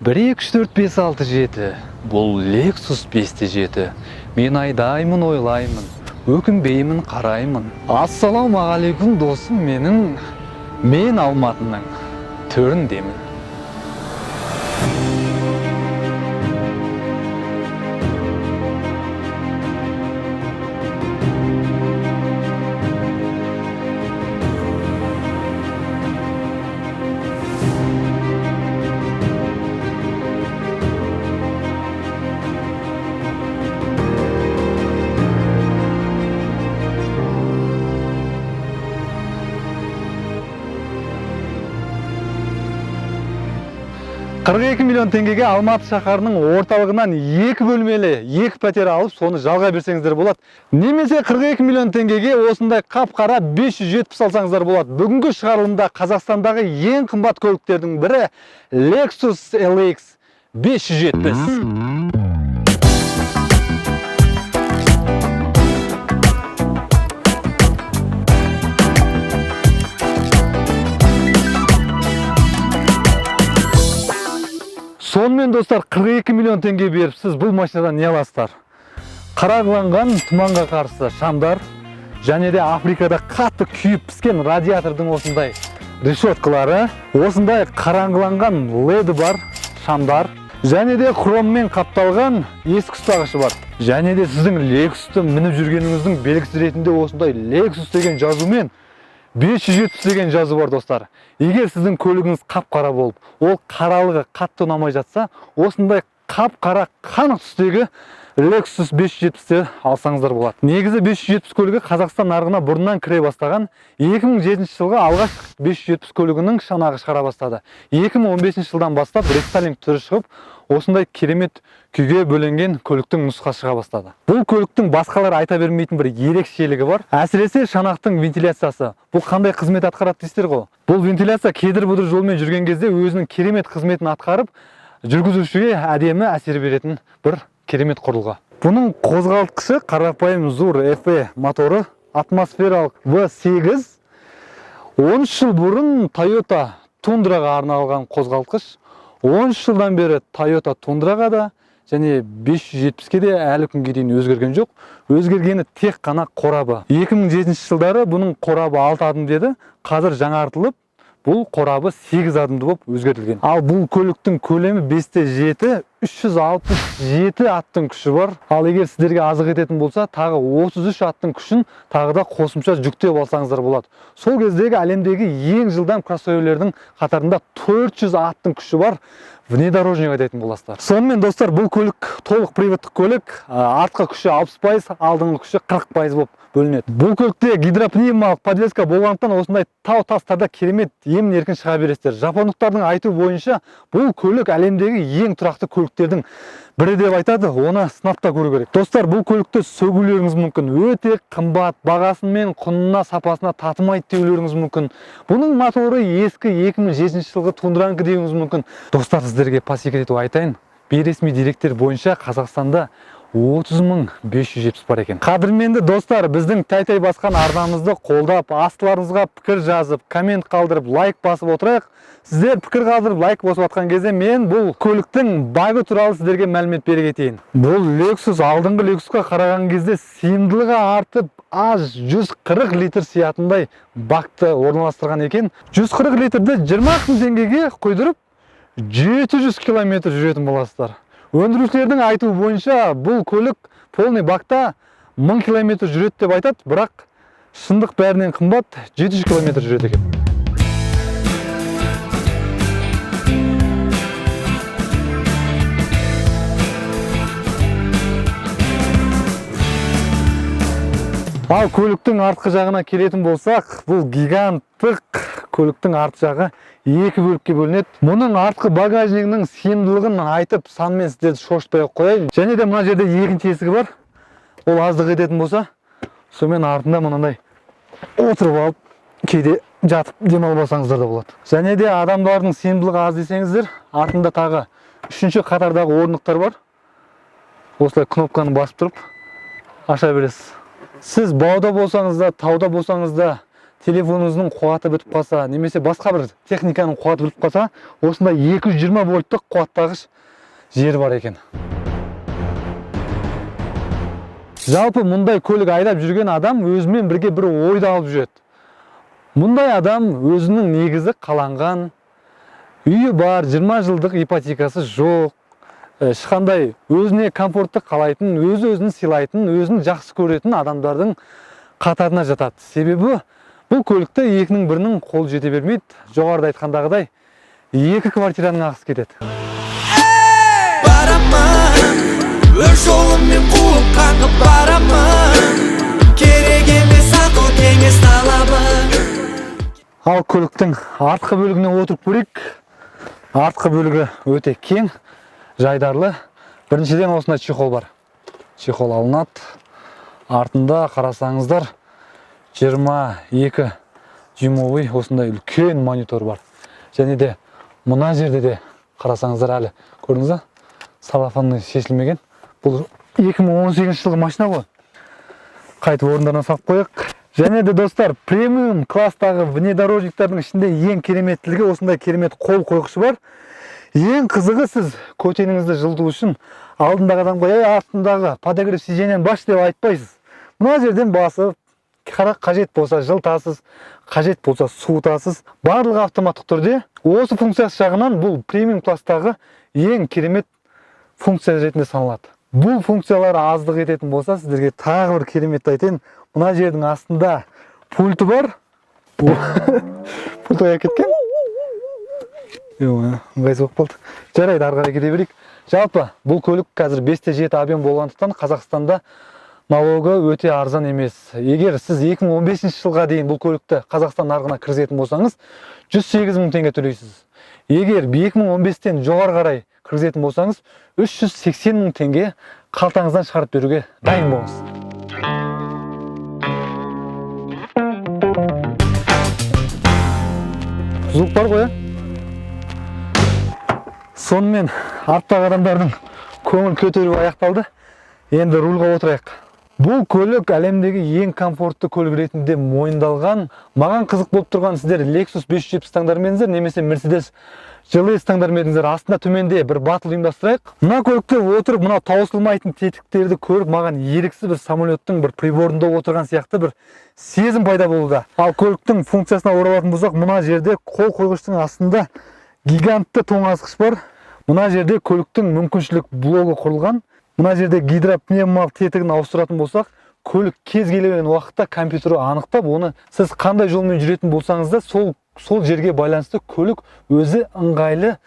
1 2 3 4 5 6 7. Бұл Lexus 5T7. Мен айдаймын, ойлаймын, өкінбеймін, қараймын. Ассалаумағалейкум досым менің, мен Алматының төріндемін. $42 миллион теңгеге Алматы шаһарының орталығынан 2 бөлмелі 2 пәтер алып, соны жалға берсеңіздер болады. Немесе 42 миллион теңгеге осындай қап-қара 570 алсаңыздар болады. Бүгінгі шығарылымда Қазақстандағы ең қымбат көліктердің бірі Lexus LX 570. Сонымен достар, 42 миллион теңге беріп, сіз бұл машинадан не аласыздар? Қарағыланған тұманға қарсы шамдар, және де Африкада қатты күйіп піскен радиатордың осындай решеткалары, осындай қараңғыланған LED бар шамдар, және де хроммен қапталған ескі ұстағышы бар. Және де сіздің Lexus'ты мініп жүргеніңіздің белгісі ретінде осындай Lexus деген жазумен 570 деген жазу бар достар. Егер сіздің көлігіңіз қап-қара болып, ол қаралығы қатты ұнамай жатса, осындай қап-қара қанық түстегі Lexus 570-ті алсаңыздар болады. Негізі 570 көлігі Қазақстан нарығына бұрыннан кіре бастаған. 2007 жылғы алғаш 570 көлігінің шанағы шығара бастады. 2015 жылдан бастап рестайлинг түрі шығып, осындай керемет күйге бөленген көліктің нұсқасы шыға бастады. Бұл көліктің басқалар айта бермейтін бір ерекшелігі бар. Әсіресе шанақтың вентиляциясы. Бұл қандай қызмет атқарады дейсіздер ғой? Бұл вентиляция кедір-бұдыр жолмен жүрген кезде өзінің керемет қызметін атқарып, жүргізушіге әдемі әсер беретін бір керемет құрылғы. Бұның қозғалтқышы қарапайым Zur FE моторы, атмосфералық V8. 13 жыл бұрын Toyota Tundraға арналған қозғалтқыш. 13 жылдан бері Toyota Tundraға да және 570-ке де әлі күнге дейін өзгерген жоқ. Өзгергені тек қана қорабы. 2007 жылдары бұның қорабы 6 адым деді. Қазір жаңартылып, бұл қорабы 8 адымды болып өзгертілген. Ал бұл көліктің көлемі 5T7, 367 аттың күші бар. Ал егер сіздерге азық ететін болса, тағы 33 аттың күшін тағы да қосымша жүктеп алсаңыздар болады. Сол кездегі әлемдегі ең жылдам кроссоверлердің қатарында 400 аттың күші бар. Внедорожник айтатын боласыздар. Сонымен достар, бұл көлік толық приваттық көлік, артқы күші 60%, алдыңғы күші 40% болып бөлінеді. Бұл көлікте гидропневмалық подвеска болғандықтан осындай тау-тастарда керемет емін-еркін шыға бересіздер. Жапондықтардың айтуы бойынша бұл көлік әлемдегі ең тұрақты көліктердің бірі деп айтады, оны сынапта көру керек. Достар, бұл көлікті сөгулеріңіз мүмкін, өте қымбат, бағасымен құнына, сапасына татымайды деулеріңіз мүмкін. Бұның моторы ескі 2007 жылғы Тундранікі деуіңіз мүмкін. Достар, сіздерге по секрету айтайын, бейресми деректер бойынша Қазақстанда 30.570 бар екен. Қадірменді достар, біздің тәй-тәй басқан арнамызды қолдап, астыларыңызға пікір жазып, коммент қалдырып, лайк басып отырайық. Сіздер пікір қалдырып, лайк басып атқан кезде мен бұл көліктің бағы туралы сіздерге мәлімет бере кетейін. Бұл Lexus алдыңғы Lexusқа қараған кезде сыйымдылығы артып, аз 140 литр сиятындай бакты орналастырған екен. 140 литрді 20 000 теңгеге қойдырып, 700 километр жүретін боласыздар. Өндірушілердің айтуы бойынша бұл көлік полный бакта 1000 километр жүреді деп айтады, бірақ шындық бәрінен қымбат 700 километр жүреді екен. Ал көліктің артқы жағына келетін болсақ, бұл гиганттық көліктің арты жағы 2 бөлікке бөлінеді. Мұның артқы багажнигінің сыйымдылығын айтып, санмен сіздерді шошытпай қояйын. Және де мына жерде екінші есігі бар. Ол аздық ететін болса, сонымен артында мынандай отырып алып, кейде жатып демалып алсаңыздар да болады. Және де адамдардың сыйымдылығы аз десеңіздер, артында тағы 3-ші қатардағы орындықтар бар. Осылай кнопканы басып тұрып аша бересіз. Сіз бауда болсаңыз да, тауда болсаңыз да, телефоныңыздың қуаты бітіп қалса, немесе басқа бір техниканың қуаты бітіп қалса, осында 220 вольттық қуаттағыш жер бар екен. Жалпы мұндай көлік айдап жүрген адам өзімен бірге бір ойды алып жүреді. Мұндай адам өзінің негізі қаланған, үйі бар, 20 жылдық ипотекасы жоқ, ешқандай өзіне комфортты қалайтын, өзін сыйлайтын, өзін жақсы көретін адамдардың қатарына жатады. Себебі бұл көлікті екінің бірінің қол жете бермейді. Жоғарыда айтқандағыдай, 2 квартираның ақысы кетеді. Өз жолыммен қуып қаңғып барамын, керек емес ақыл кеңес талабы. Ал көліктің артқы бөлігіне отырып көрейік. Артқы бөлігі өте кең, жайдарлы. Біріншіден осында чехол бар. Чехол алынады. Артында қарасаңыздар 22 дюймовый осындай үлкен монитор бар. Және де мына жерде де қарасаңыздар әлі көрдіңіз ба? Салафаны шешілмеген. Бұл 2018 жылғы машина ғой. Қайтып орындарына салып қояйық. Және де достар, премиум класстағы внедорожниктардың ішінде ең кереметтілігі осындай керемет қол қойғышы бар. Ең қызығы, сіз көтеніңізді жылыту үшін алдындағы адамға артындағы подогрев сиденьеден баш деп айтпайсыз. Мына жерден басып, қажет болса жылытасыз, қажет болса суытасыз. Барлығы автоматтық түрде. Осы функциясы жағынан бұл премиум класстағы ең керемет функция ретінде саналады. Бұл функциялар аздық ететін болса, сіздерге тағы бір керемет айтайын. Мына жердің астында пульті бар. Пульт аяқ кеткен. Ыңғайсыз болып қалды. Жарайды, ары қарай кете берейік. Жалпы бұл көлік қазір 5-7 объем болғандықтан Қазақстанда налогы өте арзан емес. Егер сіз 2015 жылға дейін бұл көлікті Қазақстан нарығына кіргізетін болсаңыз, 108 мың теңге төлейсіз. Егер 2015-тен жоғары қарай кіргізетін болсаңыз, 380 мың теңге қалтаңыздан шығарып беруге дайын болыңыз. Звук бар ғой. Сонымен арттағы адамдардың көңіл көтеруі аяқталды. Енді рульға отырайық. Бұл көлік әлемдегі ең комфортты көлік ретінде мойындалған. Маған қызық болып тұрған, сіздер Lexus 570 таңдармеңіздер, немесе Mercedes GLS таңдармеңіздер. Астында төменде бір батыл ұйымдастырайық. Мына көлікте отырып, мына таусылмайтын тетіктерді көріп, маған еріксіз бір самолеттің бір приборында отырған сияқты бір сезім пайда болды. Ал көліктің функциясына оралатын болсақ, мына жерде қол қойғыштың астында гигантты тоңазытқыш бар. Мына жерде көліктің мүмкіншілік блогы құрылған. Мына жерде гидропневмалық тетігін ауыстыратын болсақ, көлік кез келген уақытта компьютері анықтап, оны сіз қандай жолмен жүретін болсаңыз да, сол жерге байланысты көлік өзі ыңғайлы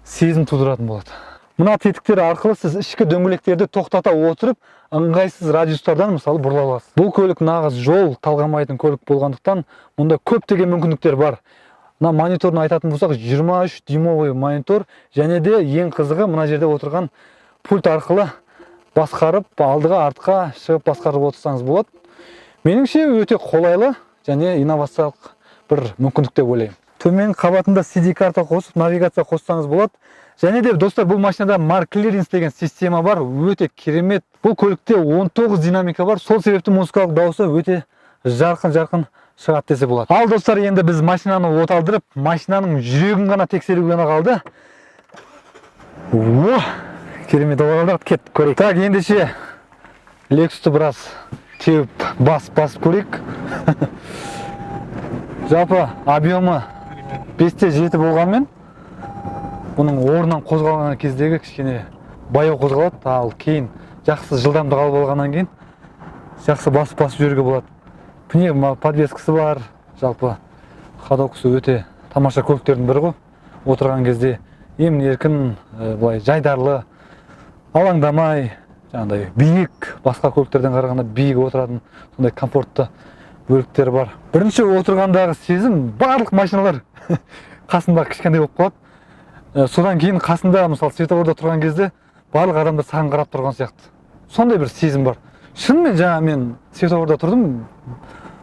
сезім тудыратын болады. Мына тетіктер арқылы сіз ішкі дөңгелектерді тоқтата отырып, ыңғайсыз радиустардан мысалы бұрыла аласыз. Бұл көлік нағыз жол талғамайтын көлік болғандықтан, мұнда көптеген мүмкіндіктер бар. Мына мониторын айтатын болсақ, 23 дюймовый монитор, және де ең қызығы мына жерде отырған пульт арқылы басқарып, алдыға, артқа шығып басқарып отырсаңыз болады. Меніңше өте қолайлы және инновациялық бір мүмкіндік деп ойлаймын. Төмен қабатында CD карта қосып, навигация қоссаңыз болады. Және де достар, бұл машинада Mark Clearance деген система бар, өте керемет. Бұл көлікте 19 динамика бар, сол себепті музыкалық дауысы өте жарқын шығады десе болады. Ал достар, енді біз машинаны оталдырып, машинаның жүрегін ғана тексеруге ғана қалды. Керемет олғалдық, кет көрейік. Так, ендеше Lexus'ты біраз теуіп басып көрейік. Жалпы объемы 5-7 болғанмен, бұның орнынан қозғалған кездегі кішкене баяу қозғалады, ал кейін жақсы жылдамдық алып алғаннан кейін жақсы басып жүруге болады. Пневма подвескасы бар, жалпы ходовкасы өте тамаша көліктердің бірі ғой. Отырған кезде емін-еркін, былай жайдарлы, алаңдамай, жаңағыдай биік, басқа көліктерден қарағанда биік отыратын сондай комфортты бөліктері бар. Бірінші отырғандағы сезім барлық машиналар қасында кішкентай болып қалады. Содан кейін қасында, мысалы, светофорда тұрған кезде барлық адамдар саған қарап тұрған сияқты. Сондай бір сезім бар. Шынымен жаңа мен светофорда тұрдым,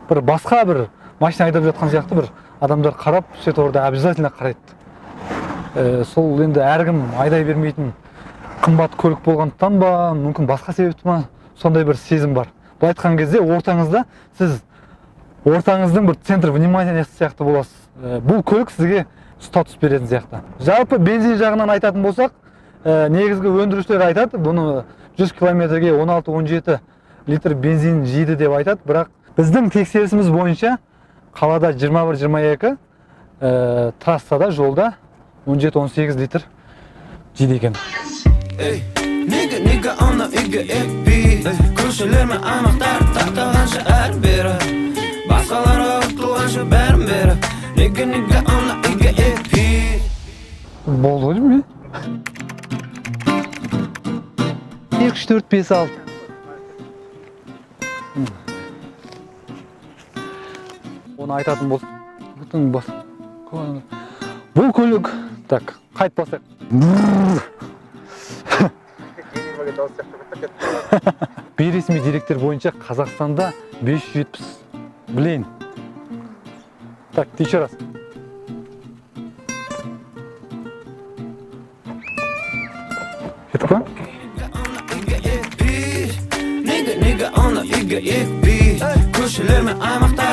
бір басқа бір машина айдап жатқан сияқты бір адамдар қарап, светофорда обязательно қарайды. Сол енді әркім айдай бермейтін қымбат көлік болғандықтан ба, мүмкін басқа себепті ма, сондай бір сезім бар. Бұл айтқан кезде ортаңызда сіз ортаңыздың бір центр вниманиясы сияқты боласыз. Бұл көлік сізге статус беретін сияқты. Жалпы бензин жағынан айтатын болсақ, негізгі өндірушілер айтады, бұны 100 километрге 16-17 литр бензин жейді деп айтады, бірақ біздің тексерісіміз бойынша қалада 21-22, трассада, жолда 17-18 литр жейді екен. Nigga ona uyga ekbi Ko'shilarmi aniqlar taqtag'ancha ar beri Boshqalar o'tluancha berim beri Nigga ona uyga ekbi Болды ғой деймін 2, 3, 4, 5, 6 Оны айтатын болсын Бұл көлік Так, қайт басақ Бейресми деректер бойынша Қазақстанда 570 Блин Так, еще раз Кетіп па? Nigga ona uyga ekbi Ko'shilarmi aniqlar